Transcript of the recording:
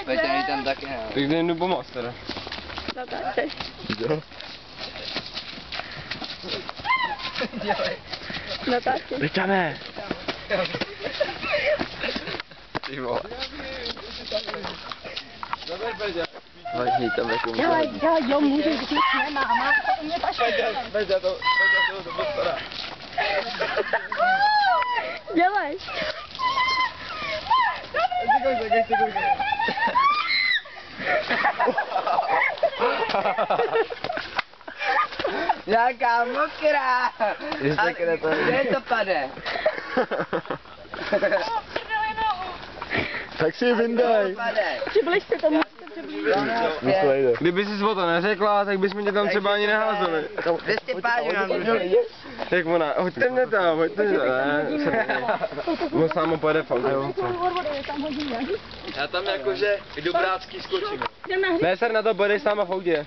Peťa tam taky ne. Tak jdu pomoct teda. Natáčej. Jo. Natáčej. Peťane. Ty vole. Zaber Peťa. Važí tam jako Dělej, jo, můžeš, když nic nemám, a to mě tašky. Peťa to postará. Dělej. Ještě kousek. Jaká mokrá! A kde to pade? Tak si ji vyndaj. Přibliž se tomu, přibliž. Kdyby jsi o to neřekla, tak bychom tě tam třeba ani neházeli. 200 páňů nám dluží. Jak ona, hoďte mě tam. Ne, on sám pojede v autě. Já tam jakože i do brácky skočím. Ne, ser na to, pojedeš sám v autě.